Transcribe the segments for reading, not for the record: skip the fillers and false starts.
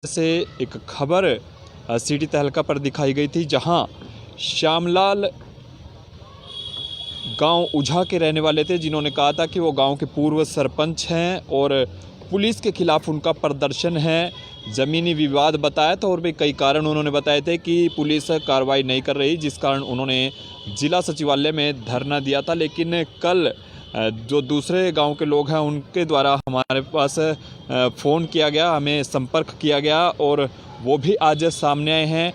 से एक खबर सिटी तहलका पर दिखाई गई थी, जहां श्यामलाल गांव उझा के रहने वाले थे, जिन्होंने कहा था कि वो गांव के पूर्व सरपंच हैं और पुलिस के खिलाफ उनका प्रदर्शन है। ज़मीनी विवाद बताया था और भी कई कारण उन्होंने बताए थे कि पुलिस कार्रवाई नहीं कर रही, जिस कारण उन्होंने जिला सचिवालय में धरना दिया था। लेकिन कल जो दूसरे गांव के लोग हैं उनके द्वारा हमारे पास फ़ोन किया गया, हमें संपर्क किया गया और वो भी आज सामने आए हैं।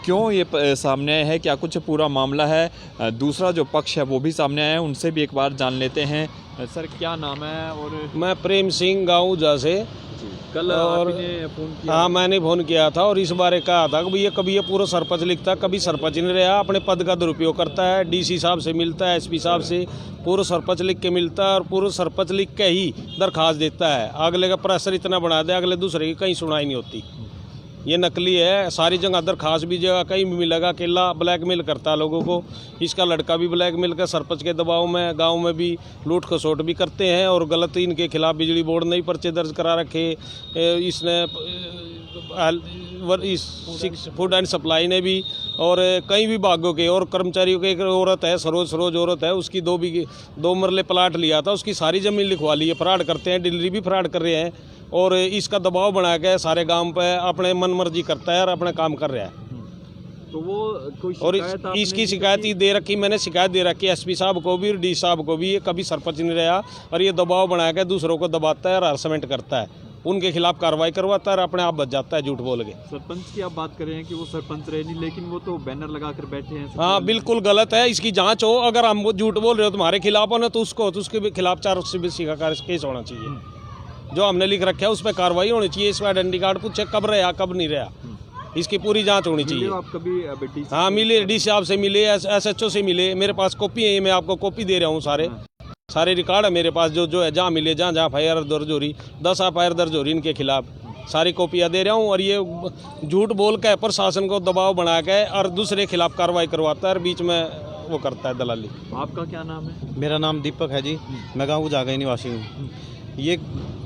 क्यों ये सामने आए हैं, क्या कुछ पूरा मामला है, दूसरा जो पक्ष है वो भी सामने आया है, उनसे भी एक बार जान लेते हैं। सर क्या नाम है? और मैं प्रेम सिंह गाँव उझा से। कल और आपने फ़ोन किया? हाँ, मैंने फ़ोन किया था और इस बारे कहा था कि कभी ये पूरा सरपंच लिखता, कभी सरपंच नहीं रहा, अपने पद का दुरुपयोग करता है, डीसी साहब से मिलता है, एसपी साहब से पूरा सरपंच लिख के मिलता है और पूरा सरपंच लिख के ही दरखास्त देता है। अगले का प्रेशर इतना बढ़ा दे, अगले दूसरे की कहीं सुनाई नहीं होती। ये नकली है, सारी जगह दरखास्त भी जगह कहीं भी मिलेगा, अकेला ब्लैकमेल करता है लोगों को। इसका लड़का भी ब्लैकमेल कर सरपंच के दबाव में गांव में भी लूट खसोट भी करते हैं और गलत इनके खिलाफ बिजली बोर्ड ने भी पर्चे दर्ज करा रखे। इसने फूड एंड सप्लाई ने भी और कई विभागों के और कर्मचारियों के। एक औरत है, सरोज औरत है, उसकी 2 मरले प्लाट लिया था, उसकी सारी ज़मीन लिखवा ली है। फ्रॉड करते हैं, डिलीवरी भी फ्रॉड कर रहे हैं और इसका दबाव बना के सारे गांव पे अपने मन मर्जी करता है और अपने काम कर रहा है। तो वो कोई और इसकी शिकायत ही दे रखी, मैंने शिकायत दे रखी एसपी साहब को भी और डी साहब को भी। ये कभी सरपंच नहीं रहा और ये दबाव बना के दूसरों को दबाता है और हरासमेंट करता है, उनके खिलाफ कार्रवाई करवाता है और अपने आप बच जाता है झूठ बोल के। सरपंच की आप बात कर रहे हैं कि वो सरपंच रहे नहीं, लेकिन वो तो बैनर लगा कर बैठे हैं। हाँ, बिल्कुल गलत है, इसकी जांच हो। अगर हम वो झूठ बोल रहे हो तुम्हारे खिलाफ हो ना, तो उसके खिलाफ 480 का केस होना चाहिए। जो हमने लिख रखा है उस पर कार्रवाई होनी चाहिए। इस पर आइडेंटिटी कार्ड पूछे कब रहा कब नहीं रहा, इसकी पूरी जांच होनी चाहिए। आप कभी हाँ मिले, डी साहब से मिले, SHO से मिले, मेरे पास कॉपी है, मैं आपको कॉपी दे रहा हूँ। सारे रिकॉर्ड है मेरे पास, जो है जहाँ मिले, जहाँ FIR दर्ज हो रही, 10 FIR दर्ज हो रही इनके खिलाफ, सारी कॉपियाँ दे रहा हूँ। और ये झूठ बोल के प्रशासन को दबाव बना के और दूसरे खिलाफ कार्रवाई करवाता है और बीच में वो करता है दलाली। आपका क्या नाम है? मेरा नाम दीपक है जी, मैं गाँव उझा का निवासी हूँ। ये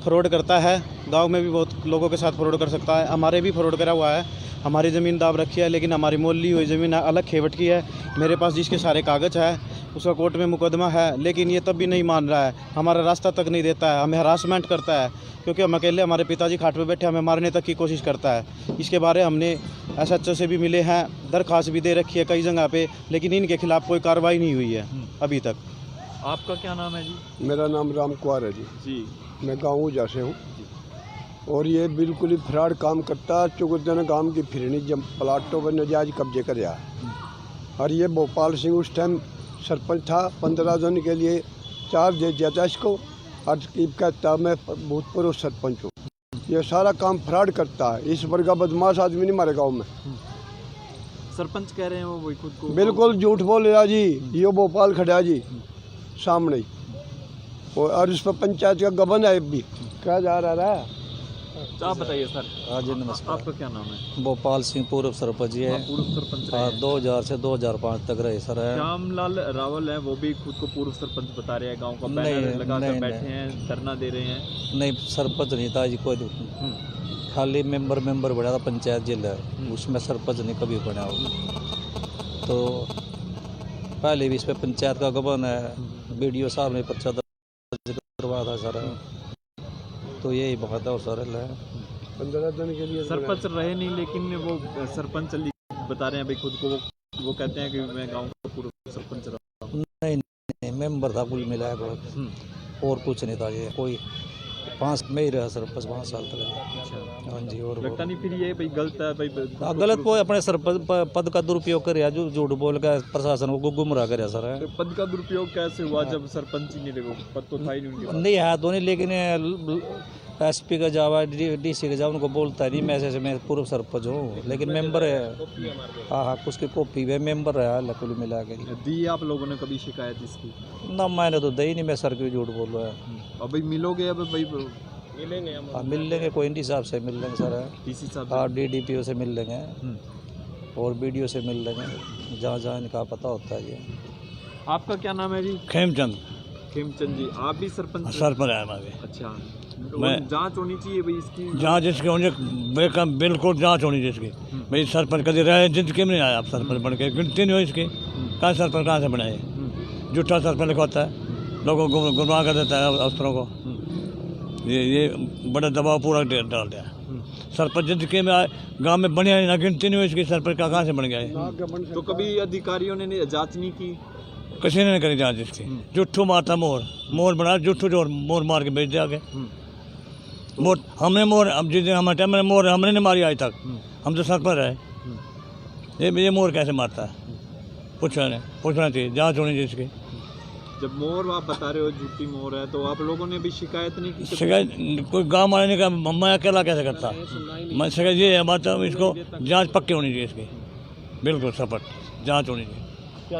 फ्रॉड करता है, गांव में भी बहुत लोगों के साथ फ्रॉड कर सकता है। हमारे भी फ्रॉड करा हुआ है, हमारी ज़मीन दाब रखी है, लेकिन हमारी मोल ली हुई ज़मीन अलग खेवट की है। मेरे पास जिसके सारे कागज़ है, उसका कोर्ट में मुकदमा है, लेकिन ये तब भी नहीं मान रहा है, हमारा रास्ता तक नहीं देता है, हमें हरासमेंट करता है, क्योंकि हम अकेले, हमारे पिताजी खाट पे बैठे, हमें मारने तक की कोशिश करता है। इसके बारे हमने SHO से भी मिले हैं, दरख्वास्त भी दे रखी है कई जगह पे, लेकिन इनके खिलाफ कोई कार्रवाई नहीं हुई है अभी तक। आपका क्या नाम है जी? मेरा नाम राम कुमार है जी। मैं गाँव उझा से हूँ और ये बिल्कुल ही फ्रॉड काम करता है। चुगुदन गांव की फिरनी जब प्लाटों पर नजायज कब्जे कर रहा। और ये भोपाल सिंह उस टाइम सरपंच था, 15 दिन के लिए चार्ज दे दिया था इसको और कहता मैं भूतपूर्व सरपंच हूँ। ये सारा काम फ्रॉड करता है, इस वर्ग का बदमाश आदमी नहीं हमारे गाँव में। सरपंच कह रहे हैं वो खुद को बिल्कुल झूठ बोल रहा जी। ये भोपाल खड़ा जी सामने ही, और उस पर पंचायत का गबन है भी क्या जा रहा है। तो आप बताइए सर। हाँ जी, नमस्कार। आपका क्या नाम है? भोपाल सिंह, पूर्व सरपंच है। पूर्व सरपंच रहे हाँ, हैं। 2000 से 2005 तक रहे सर। श्यामलाल रावल है, वो भी खुद को पूर्व सरपंच बता रहे हैं, गांव का बैनर लगा कर बैठे हैं, धरना दे रहे हैं। नहीं, सरपंच नहीं था जी, कोई खाली मेंबर बना था पंचायत जिला, उसमें सरपंच नहीं कभी बना हो। तो पहले भी इस पर पंचायत का गबन है, BDO साहब ने पर्चा दर्ज करवाया था सर। तो यही बात है और सर है 15 दिन के लिए सरपंच रहे नहीं, लेकिन वो सरपंच बता रहे हैं भाई खुद को। वो कहते हैं कि मैं गांव का पूर्व सरपंच रहा हूं। नहीं, मेंबर था कुल मिलाया और कुछ नहीं था। ये कोई 5 में ही रहा सरपंच 5 साल तक। हाँ जी। और लगता नहीं फिर ये भाई गलत है भाई? गलत को अपने सरपंच पद का दुरुपयोग कर, जो झूठ बोल कर प्रशासन को गुमराह कर सर। तो पद का दुरुपयोग कैसे हुआ जब सरपंच ही नहीं रहे? पद तो था ही नहीं उनके पास। नहीं है तो नहीं, लेकिन SP का जावा, DC का जावा, उनको बोलता है नहीं मैं ऐसे मैं पूर्व सरपंच हूँ, लेकिन मेंबर है। हाँ, उसकी कॉपी है, मेंबर है कुल मिला के। दी आप लोगों ने कभी शिकायत इसकी? ना, मैंने तो दी नहीं, मैं सर क्यों झूठ बोल रहा है। अब भाई मिलोगे? अब भाई मिलेंगे हम। हाँ, मिल लेंगे, कोई डी साहब से मिल लेंगे सर। DC साहब? हाँ, DDPO से मिल लेंगे और BDO से मिल लेंगे, जहाँ जहाँ इनका पता होता है। ये आपका क्या नाम है जी? खेमचंद। खेमचंद जी, आप भी सरपंच? सरपंच है हमारे। अच्छा, मैं जांच होनी चाहिए भाई इसकी। जाँच इसके होने बिल्कुल जाँच होनी चाहिए इसकी। भाई सरपंच कभी रहे जिंदगी में नहीं आया, आप सरपंच बन के गिनती नहीं हो इसकी। कहाँ सरपंच कहाँ से बनाए? झूठा सरपंच लिखवाता है, लोगों को गुमराह कर देता है अफसरों को। ये बड़ा दबाव पूरा डाल दिया। सरपंच जिंदगी में गांव में बने ना, गिनती नहीं हुई इसकी। सरपंच कहाँ से बन गया है? तो कभी अधिकारियों ने जांच नहीं की? किसी ने नहीं करी जांच इसकी। जुट्ठू मारता मोर बना, जुट्ठू जोर मोर मार के बेच दिया आगे। मोर हमने मोर, अब जिस दिन हमारे टाइम में मोर हमने नहीं मारी आज तक, हम तो सरपंच रहे। ये मोर कैसे मारता है? पूछना चाहिए, जाँच होनी चाहिए इसकी। जब मोर आप बता रहे हो झूठी मोर है, तो आप लोगों ने भी शिकायत नहीं की? शिकायत कोई गांव वाले ने कहा, मैं अकेला कैसे करता? मैं शिकायत ये है बात, इसको जांच पक्की होनी चाहिए इसकी, बिल्कुल सपट जांच होनी चाहिए।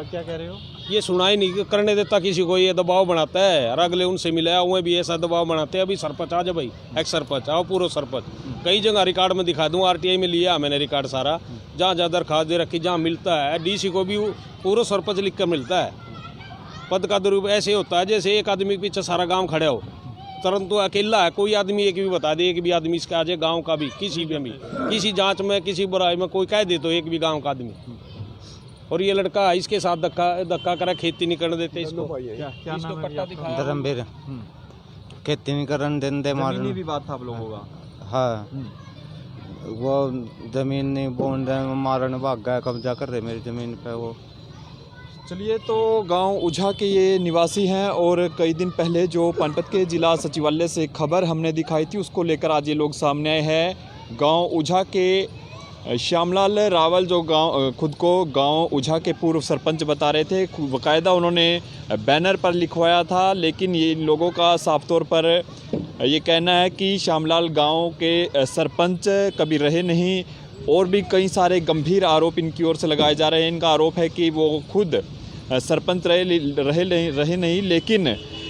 क्या कह रहे हो? ये सुनाई नहीं करने देता किसी को, ये दबाव बनाता है। और अगले उनसे मिला हुए भी ऐसा दबाव बनाते हैं। अभी सरपंच आ जाओ भाई, एक्स सरपंच आओ, पूरा सरपंच। कई जगह रिकॉर्ड में दिखा दूँ, आरटीआई में लिया मैंने रिकॉर्ड सारा, जहाँ जहाँ दरखास्त दे रखी, जहाँ मिलता है डीसी को भी पूरा सरपंच लिख कर मिलता है। पद का दुरुपयोग ऐसे होता है जैसे एक आदमी के पीछे सारा गांव खड़े हो, तुरंत अकेला है, कोई आदमी एक भी बता दे, एक भी आदमी इसका आ जाए गाँव का भी, किसी भी किसी जांच में किसी बुराई में कोई कह दे तो एक भी गांव का आदमी। और ये लड़का इसके साथ धक्का करा, खेती नहीं करने देते इसको। क्या इसको नाम है पट्टा दिखाया। धर्मवीर खेती नहीं करने देते जमीनी विवाद था आप लोगों का? हाँ, वो जमीन नहीं बोन रहे, मारने भाग गया, कब्जा कर रहे मेरी जमीन पे वो। चलिए, तो गांव उझा के ये निवासी हैं और कई दिन पहले जो पानीपत के जिला सचिवालय से खबर हमने दिखाई थी, उसको लेकर आज ये लोग सामने आए हैं। गांव उझा के श्यामलाल रावल जो खुद को गांव उझा के पूर्व सरपंच बता रहे थे, बाकायदा उन्होंने बैनर पर लिखवाया था। लेकिन ये इन लोगों का साफ तौर पर ये कहना है कि श्यामलाल गांव के सरपंच कभी रहे नहीं, और भी कई सारे गंभीर आरोप इनकी ओर से लगाए जा रहे हैं। इनका आरोप है कि वो खुद सरपंच रहे नहीं, लेकिन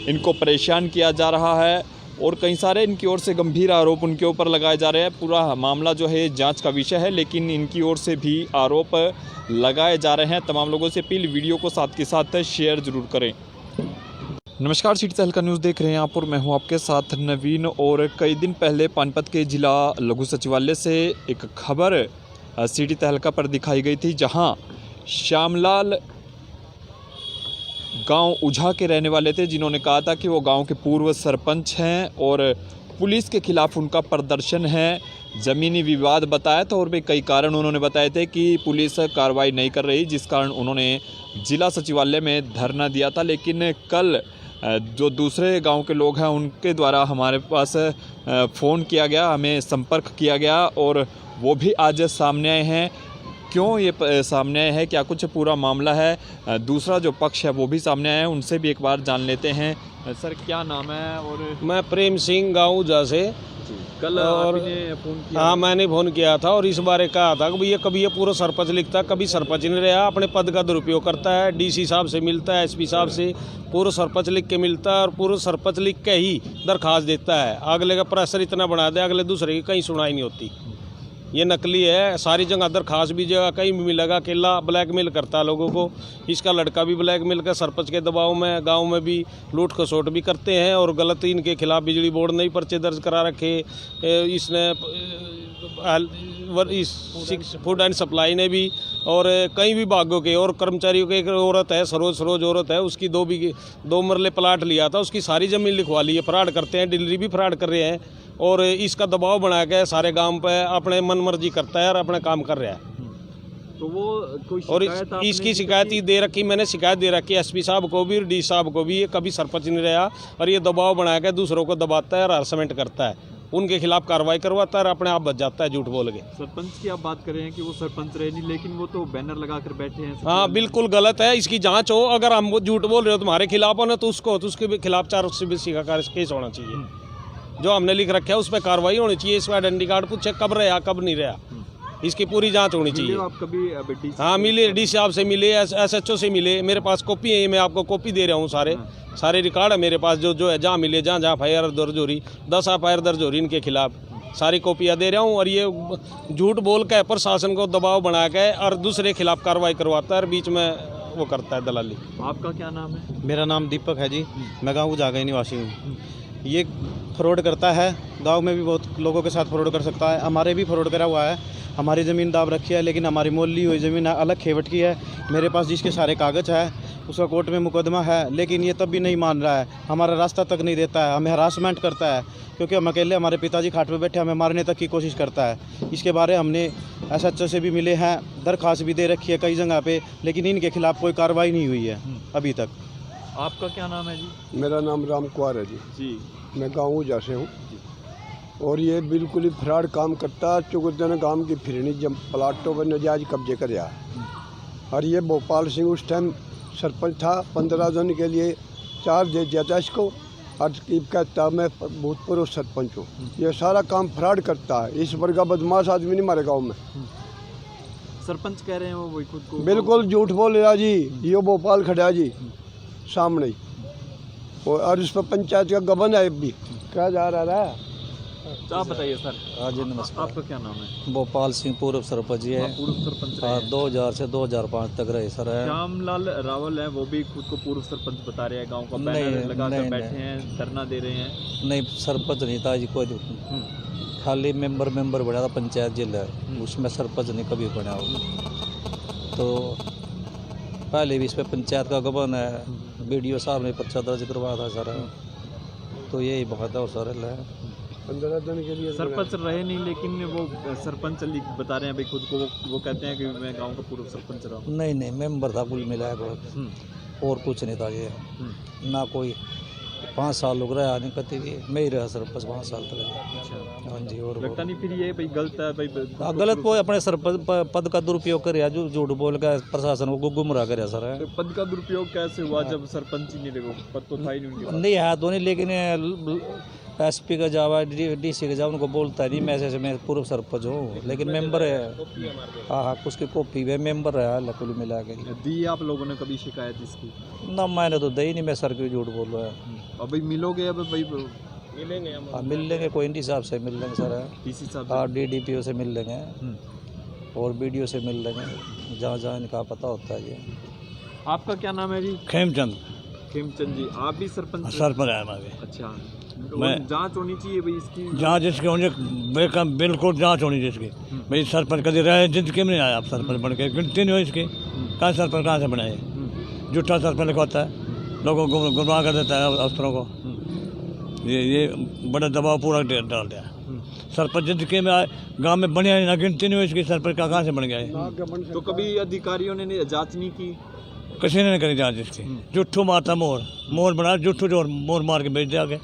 इनको परेशान किया जा रहा है, और कई सारे इनकी ओर से गंभीर आरोप उनके ऊपर लगाए जा रहे हैं। पूरा मामला जो है जांच का विषय है, लेकिन इनकी ओर से भी आरोप लगाए जा रहे हैं। तमाम लोगों से अपील, वीडियो को साथ के साथ शेयर जरूर करें। नमस्कार, सिटी तहलका न्यूज़ देख रहे हैं आप, और मैं हूं आपके साथ नवीन। और कई दिन पहले पानीपत के जिला लघु सचिवालय से एक खबर सिटी तहलका पर दिखाई गई थी, जहां श्यामलाल गांव उझा के रहने वाले थे, जिन्होंने कहा था कि वो गांव के पूर्व सरपंच हैं और पुलिस के खिलाफ उनका प्रदर्शन है। ज़मीनी विवाद बताया था, और भी कई कारण उन्होंने बताए थे कि पुलिस कार्रवाई नहीं कर रही, जिस कारण उन्होंने जिला सचिवालय में धरना दिया था। लेकिन कल जो दूसरे गांव के लोग हैं उनके द्वारा हमारे पास फ़ोन किया गया, हमें संपर्क किया गया, और वो भी आज सामने आए हैं। क्यों ये सामने आए हैं, क्या कुछ पूरा मामला है, दूसरा जो पक्ष है वो भी सामने आया है, उनसे भी एक बार जान लेते हैं। सर, क्या नाम है? और मैं प्रेम सिंह गाँव उझा से। कल आपने फ़ोन किया? हाँ, मैंने फ़ोन किया था और इस बारे कहा था कि कभी ये पूरा सरपंच लिखता, कभी सरपंच नहीं रहा, अपने पद का दुरुपयोग करता है। डीसी साहब से मिलता है, एसपी साहब से पूरा सरपंच लिख के मिलता है, और पूरा सरपंच लिख के ही दरखास्त देता है। अगले का प्रेशर इतना बढ़ा दे, अगले दूसरे की कहीं सुनाई नहीं होती। ये नकली है, सारी जगह दरखास्त भी जगह कहीं भी मिलेगा। अकेला ब्लैकमेल करता है लोगों को। इसका लड़का भी ब्लैकमेल कर सरपंच के दबाव में गांव में भी लूट खसोट भी करते हैं, और गलत इनके खिलाफ बिजली बोर्ड ने भी पर्चे दर्ज करा रखे। इसने इस फूड एंड सप्लाई ने भी, और कई विभागों के और कर्मचारियों के। एक औरत है, सरोज औरत है, उसकी 2 मरले प्लाट लिया था, उसकी सारी ज़मीन लिखवा ली है। फ्रॉड करते हैं, डिलीवरी भी फ्रॉड कर रहे हैं, और इसका दबाव बना के सारे गांव पे अपने मन मर्जी करता है और अपने काम कर रहा है। तो वो कोई और शिकायत इसकी शिकायत ही दे रखी, मैंने शिकायत दे रखी एसपी साहब को भी और डी साहब को भी। ये कभी सरपंच नहीं रहा, और ये दबाव बना के दूसरों को दबाता है और हरासमेंट करता है, उनके खिलाफ कार्रवाई करवाता है और अपने आप बच जाता है झूठ बोल के। सरपंच की आप बात कर रहे हैं कि वो सरपंच रहे नहीं, लेकिन वो तो बैनर लगा कर बैठे हैं। हाँ, बिल्कुल गलत है। इसकी जांच हो, अगर हम झूठ बोल रहे हो तुम्हारे खिलाफ हो ना, तो उसके खिलाफ 480 का केस होना चाहिए। जो हमने लिख रखा है उस पर कार्रवाई होनी चाहिए। इसका आइडेंटिटी कार्ड पूछे कब रहा कब नहीं रहा, इसकी पूरी जांच होनी चाहिए। आप कभी हाँ, मिले, डी साहब से मिले, SHO से मिले। मेरे पास कॉपी है, मैं आपको कॉपी दे रहा हूँ। सारे रिकॉर्ड है मेरे पास, जो है जहाँ मिले, जहाँ FIR दर्ज हो रही, 10 FIR दर्ज हो रही इनके खिलाफ, सारी कॉपियाँ दे रहा हूँ। और ये झूठ बोल के प्रशासन को दबाव बना के और दूसरे खिलाफ कार्रवाई करवाता है, और बीच में वो करता है दलाली। आपका क्या नाम है? मेरा नाम दीपक है जी, मैं गाँव उझा का निवासी हूँ। ये फ्रॉड करता है, गांव में भी बहुत लोगों के साथ फ्रॉड कर सकता है। हमारे भी फ्रॉड करा हुआ है। हमारी ज़मीन दाब रखी है, लेकिन हमारी मोली हुई ज़मीन अलग खेवट की है। मेरे पास जिसके सारे कागज़ है, उसका कोर्ट में मुकदमा है, लेकिन ये तब भी नहीं मान रहा है। हमारा रास्ता तक नहीं देता है, हमें हरासमेंट करता है, क्योंकि हम अकेले, हमारे पिताजी खाट पे बैठे, हमें मारने तक की कोशिश करता है। इसके बारे हमने SHO से भी मिले हैं, दरख्वास्त भी दे रखी है कई जगह पे, लेकिन इनके खिलाफ कोई कार्रवाई नहीं हुई है अभी तक। आपका क्या नाम है जी? मेरा नाम राम कुमार है जी। जी मैं गाँव ऊजा से हूँ और ये बिल्कुल ही फ्रॉड काम करता है। चुगदन गांव की फिरनी जब प्लाटों पर नजायज कब्जे कर रहा। और ये भोपाल सिंह उस टाइम सरपंच था, 15 दिन के लिए चार्ज दे दिया था इसको, और कहता मैं भूतपूर्व सरपंच हूँ। ये सारा काम फ्रॉड करता है। इस वर्ग का बदमाश आदमी नहीं हमारे गाँव में। सरपंच कह रहे हैं वो वही खुद को बिल्कुल झूठ बोल रहा जी। ये भोपाल खड़ा जी सामने ही, और इस पर पंचायत का गबन है भी क्या जा रहा है। तो आप बताइए सर। हाँ जी नमस्कार। आपका क्या नाम है? भोपाल सिंह पूर्व सरपंच है। पूर्व सरपंच रहे हाँ, हैं। 2000 से 2005 तक रहे सर है। श्यामलाल रावल है, वो भी खुद को पूर्व सरपंच बता रहे हैं। गांव का बैनर लगाकर बैठे हैं, धरना दे रहे हैं। नहीं, सरपंच नहीं था जी कोई। खाली मेंबर बना था पंचायत जिला, उसमें सरपंच नहीं कभी बना हो। तो पहले भी इस पर पंचायत का गबन है, BDO साहब ने पर्चा दर्ज करवाया था सर। तो यही बहुत है सर है। 15 दिन के लिए सरपंच रहे नहीं, लेकिन वो सरपंच बता रहे हैं भाई खुद को। वो कहते हैं कि मैं गांव का पूर्व सरपंच रहा हूँ। नहीं, मेंबर था कुल मिलाया और कुछ नहीं था ये। ना कोई 5 साल लोग रहा नहीं कभी भी। मैं ही रहा सरपंच 5 साल तक। हाँ जी। और लगता नहीं फिर ये भाई गलत है भाई? गलत को अपने सरपंच पद का दुरुपयोग कर जो झूठ बोल कर प्रशासन को गुमराह कर सर। तो पद का दुरुपयोग कैसे हुआ जब सरपंच ही नहीं रहे? पद तो था ही नहीं उनके पास। नहीं है तो नहीं, लेकिन SP का जावा DC का जावा उनको बोलता है नहीं मैं ऐसे मैं पूर्व सरपंच हूँ, लेकिन मेंबर है। हाँ, उसकी कॉपी है, मेंबर है कुल मिला के। दी आप लोगों ने कभी शिकायत इसकी? ना मैंने तो दी नहीं, मैं सर क्यों झूठ बोल रहा है। अब भाई मिलोगे? अब भाई मिलेंगे हम। हाँ, मिल लेंगे, कोई डी साहब से मिल लेंगे सर। DC साहब हाँ, DDPO से मिल लेंगे और BDO से मिल लेंगे, जहाँ जहाँ इनका पता होता है। ये आपका क्या नाम है जी? खेमचंद खेमचंद जी, आप भी सरपंच? सरपंच है हमारे। अच्छा, मैं- जांच होनी चाहिए भाई इसकी। जाँच इसके होने बिल्कुल जाँच होनी चाहिए इसकी। भाई सरपंच कभी रहे जिंदगी में नहीं आया आप सरपंच बन के, गिनती नहीं हो इसकी। कहाँ सरपंच कहाँ से बनाए? झूठा सरपंच लिखवाता है, लोगों को गुमराह कर देता है अफसरों को। ये बड़ा दबाव पूरा डाल दिया। सरपंच जिंदगी में आए, गांव में बने ना, गिनती नहीं हुई इसकी। सरपंच कहाँ से बन गया है? तो कभी अधिकारियों ने जांच नहीं की? किसी ने नहीं करी जाँच इसकी। जुट्ठू मारता मोर बना, जुट्ठू जो मोर मार के बेच दिया आगे।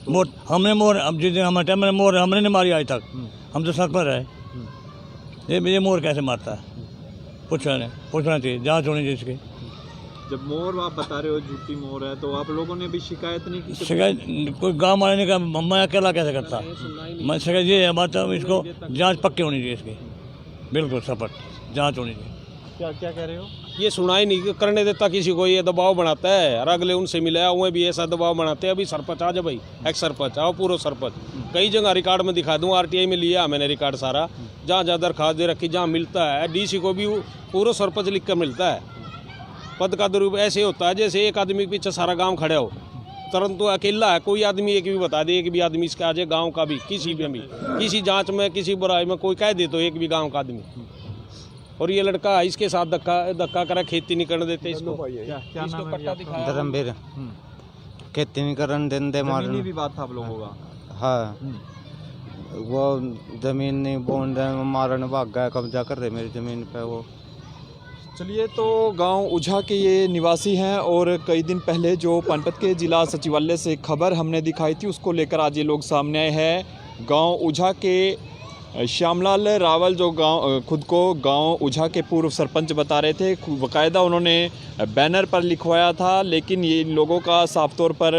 मोर हमने मोर, अब जिस दिन हमारे टाइम में मोर हमने नहीं मारी आज तक। हम तो सरपंच रहे। ये मोर कैसे मारता है? पूछना चाहिए, जाँच होनी चाहिए इसकी। जब मोर आप बता रहे हो झूठी मोर है, तो आप लोगों ने भी शिकायत नहीं की? शिकायत कोई गाँव वाले ने कहा, मैं अकेला कैसे करता? मैं शिकायत ये है बात, इसको जाँच पक्की होनी चाहिए इसकी, बिल्कुल सपट जाँच होनी चाहिए। क्या कह रहे हो? ये सुनाई नहीं करने देता किसी को, ये दबाव बनाता है। और अगले उनसे मिला हुए भी ऐसा दबाव बनाते हैं। अभी सरपंच आ जाओ भाई, एक्स सरपंच आओ, पूर्व सरपंच। कई जगह रिकॉर्ड में दिखा दूँ, RTI में लिया मैंने रिकॉर्ड सारा। जहाँ जहाँ दरखास्त दे रखी, जहाँ मिलता है DC को भी पूर्व सरपंच लिख कर मिलता है। पद का दुरुपयोग ऐसे होता है जैसे एक आदमी के पीछे सारा गाँव खड़े हो, तुरंत तो अकेला है। कोई आदमी एक भी बता दे, एक भी आदमी इसका आ जाए गाँव का भी, किसी भी किसी जाँच में, किसी बुराई में कोई कह दे तो एक भी गाँव का आदमी। और ये लड़का इसके साथ धक्का करा, खेती नहीं करने देते इसको। क्या नाम है आपका? धर्मवीर खेती नहीं करने देते जमीनी विवाद था आप लोगों का? हाँ, वो जमीन नहीं बोन रहे, मारने भाग गया, कब्जा कर रहे मेरी जमीन पे वो। चलिए, तो गांव उझा के ये निवासी हैं और कई दिन पहले जो पानीपत के जिला सचिवालय से खबर हमने दिखाई थी, उसको लेकर आज ये लोग सामने आए हैं। गांव उझा के श्यामलाल रावल जो खुद को गांव उझा के पूर्व सरपंच बता रहे थे, बाकायदा उन्होंने बैनर पर लिखवाया था। लेकिन ये इन लोगों का साफ तौर पर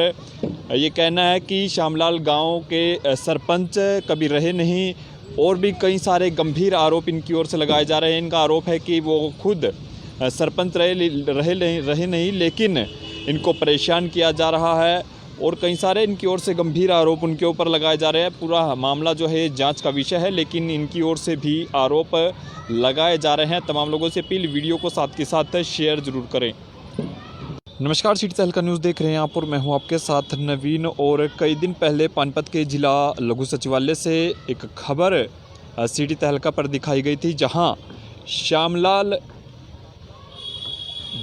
ये कहना है कि श्यामलाल गांव के सरपंच कभी रहे नहीं, और भी कई सारे गंभीर आरोप इनकी ओर से लगाए जा रहे हैं। इनका आरोप है कि वो खुद सरपंच रहे नहीं, लेकिन इनको परेशान किया जा रहा है, और कई सारे इनकी ओर से गंभीर आरोप उनके ऊपर लगाए जा रहे हैं। पूरा मामला जो है जांच का विषय है, लेकिन इनकी ओर से भी आरोप लगाए जा रहे हैं। तमाम लोगों से अपील, वीडियो को साथ के साथ शेयर ज़रूर करें। नमस्कार, सिटी तहलका न्यूज़ देख रहे हैं आप और मैं हूं आपके साथ नवीन। और कई दिन पहले पानीपत के जिला लघु सचिवालय से एक खबर सिटी तहलका पर दिखाई गई थी, जहां श्यामलाल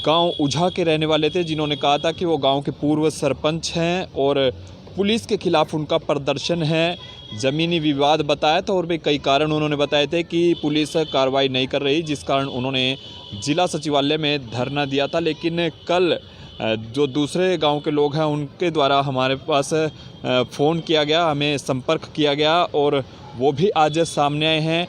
गांव उझा के रहने वाले थे, जिन्होंने कहा था कि वो गांव के पूर्व सरपंच हैं और पुलिस के खिलाफ उनका प्रदर्शन है, ज़मीनी विवाद बताया था और भी कई कारण उन्होंने बताए थे कि पुलिस कार्रवाई नहीं कर रही, जिस कारण उन्होंने जिला सचिवालय में धरना दिया था। लेकिन कल जो दूसरे गांव के लोग हैं उनके द्वारा हमारे पास फ़ोन किया गया, हमें संपर्क किया गया और वो भी आज सामने आए हैं।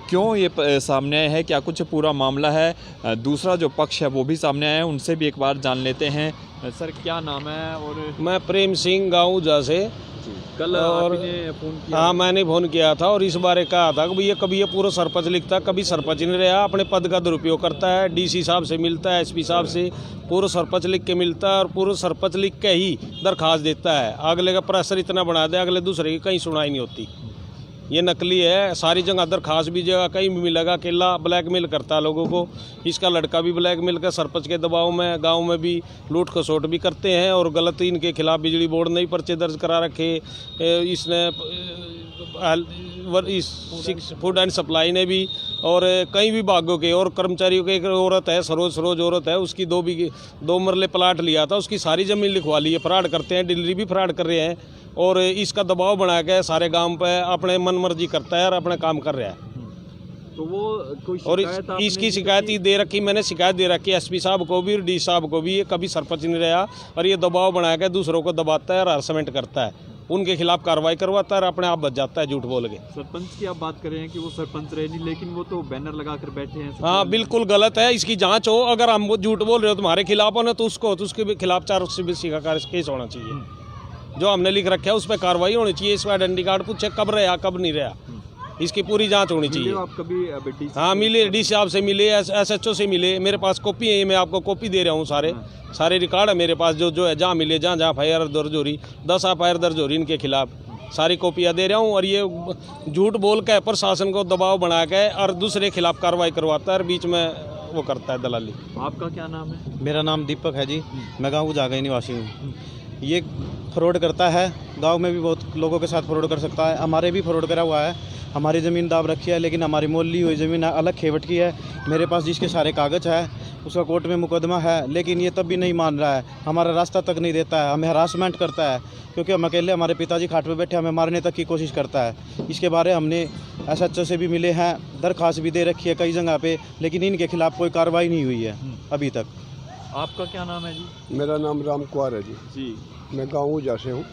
क्यों ये सामने आए हैं, क्या कुछ पूरा मामला है, दूसरा जो पक्ष है वो भी सामने आया है, उनसे भी एक बार जान लेते हैं। सर, क्या नाम है? और मैं प्रेम सिंह गाँव उजा से। कल और आपने फ़ोन किया? हाँ, मैंने फ़ोन किया था और इस बारे कहा था कि कभी ये पूरा सरपंच लिखता, कभी सरपंच नहीं रहा, अपने पद का दुरुपयोग करता है, डीसी साहब से मिलता है, एसपी साहब से पूरा सरपंच लिख के मिलता है और पूरा सरपंच लिख के ही दरखास्त देता है। अगले का प्रेशर इतना बना दे, अगले दूसरे की कहीं सुनाई नहीं होती। ये नकली है, सारी जगह दरखास्त भी जगह कहीं भी मिलेगा, अकेला ब्लैकमेल करता है लोगों को। इसका लड़का भी ब्लैकमेल कर सरपंच के दबाव में गांव में भी लूट खसोट भी करते हैं और गलत इनके खिलाफ बिजली बोर्ड ने ही पर्चे दर्ज करा रखे। इसने इस फूड एंड सप्लाई ने भी और कई विभागों के और कर्मचारियों के। एक औरत है, सरोज औरत है, उसकी 2 मरले प्लाट लिया था, उसकी सारी ज़मीन लिखवा ली है। फ्रॉड करते हैं, डिलीवरी भी फ्रॉड कर रहे हैं और इसका दबाव बना के सारे गांव पे अपने मन मर्जी करता है और अपने काम कर रहा है। तो वो कोई और शिकायत आपने इसकी दी शिकायत थी? ही दे रखी, मैंने शिकायत दे रखी एसपी साहब को भी और डी साहब को भी। ये कभी सरपंच नहीं रहा और ये दबाव बना के दूसरों को दबाता है और हरासमेंट करता है, उनके खिलाफ कार्रवाई करवाता है और अपने आप बच जाता है झूठ बोल के। सरपंच की आप बात कर रहे हैं कि वो सरपंच रहे नहीं, लेकिन वो तो बैनर लगा कर बैठे हैं। हाँ, बिल्कुल गलत है, इसकी जांच हो। अगर हम वो झूठ बोल रहे हो तुम्हारे खिलाफ हो ना, तो उसके भी खिलाफ 480 का केस होना चाहिए। जो हमने लिख रखा है उस पर कार्रवाई होनी चाहिए। इसका आइडेंटिटी कार्ड पूछे कब रहा कब नहीं रहा, इसकी पूरी जांच होनी चाहिए। आप कभी हाँ, मिले, डी साहब से मिले, SHO से मिले, मेरे पास कॉपी है, मैं आपको कॉपी दे रहा हूँ। सारे रिकॉर्ड है मेरे पास, जो है जहाँ मिले, जहाँ FIR दर्ज हो रही, 10 FIR दर्ज हो रही इनके खिलाफ, सारी कॉपियाँ दे रहा हूँ। और ये झूठ बोल के प्रशासन को दबाव बना के और दूसरे खिलाफ कार्रवाई करवाता है और बीच में वो करता है दलाली। आपका क्या नाम है? मेरा नाम दीपक है जी, मैं गाँव उजागा निवासी हूँ। ये फ्रॉड करता है, गांव में भी बहुत लोगों के साथ फ्रॉड कर सकता है, हमारे भी फ्रॉड करा हुआ है। हमारी ज़मीन दाब रखी है, लेकिन हमारी मोल हुई ज़मीन अलग खेवट की है। मेरे पास जिसके सारे कागज़ है, उसका कोर्ट में मुकदमा है, लेकिन ये तब भी नहीं मान रहा है, हमारा रास्ता तक नहीं देता है, हमें हरासमेंट करता है, क्योंकि हम अकेले, हमारे पिताजी खाट पे बैठे, हमें मारने तक की कोशिश करता है। इसके बारे हमने SHO से भी मिले हैं, दरख्वास्त भी दे रखी है कई जगह पे, लेकिन इनके खिलाफ कोई कार्रवाई नहीं हुई है अभी तक। आपका क्या नाम है जी? मेरा नाम राम कुमार है जी। मैं गाँव उजा से हूँ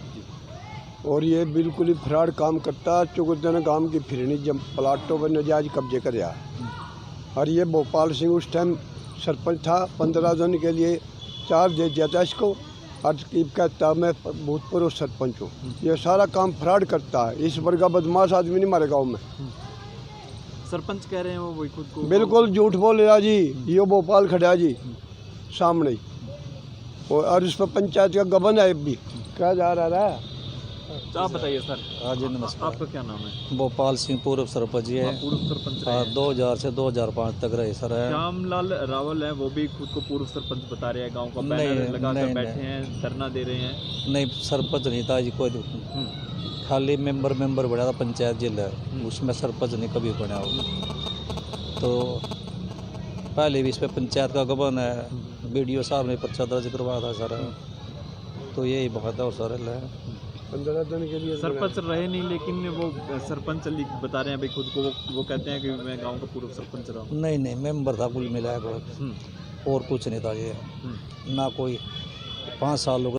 और ये बिल्कुल ही फ्रॉड काम करता है। चुगुदन गांव की फिरनी जब प्लाटों पर नजायज कब्जे कर रहा। और ये भोपाल सिंह उस टाइम सरपंच था, 15 दिन के लिए चार्ज दे दिया था इसको और कहता मैं भूतपूर्व सरपंच हूँ। ये सारा काम फ्रॉड करता है, इस वर्ग का बदमाश आदमी नहीं हमारे गाँव में। सरपंच कह रहे हैं वो खुद को बिल्कुल झूठ बोल रहा जी। ये भोपाल खड़ा जी सामने ही, और उस पर पंचायत का गबन है भी क्या जा रहा है। तो आप बताइए सर। हाँ जी, नमस्कार। आपका क्या नाम है? भोपाल सिंह, पूर्व सरपंच है। पूर्व सरपंच रहे हाँ, हैं। 2000 से 2005 तक रहे सर है। श्यामलाल रावल है, वो भी खुद को पूर्व सरपंच बता रहे हैं, गांव का बैनर लगा कर बैठे हैं, धरना दे रहे हैं। नहीं, सरपंच नहीं था जी, कोई खाली मेंबर बना था, पंचायत जिला उसमें सरपंच नहीं कभी बना हो। तो पहले भी इस पर पंचायत का गबन है, BDO साहब ने पर्चा दर्ज करवाया था सर। तो यही बात है और सर है 15 दिन के लिए सरपंच रहे नहीं, लेकिन वो सरपंच बता रहे हैं भाई खुद को। वो कहते हैं कि मैं गांव का पूर्व सरपंच रहा हूँ। नहीं, मेंबर था कुल मिलाकर और कुछ नहीं था ये। ना कोई 5 साल हो गए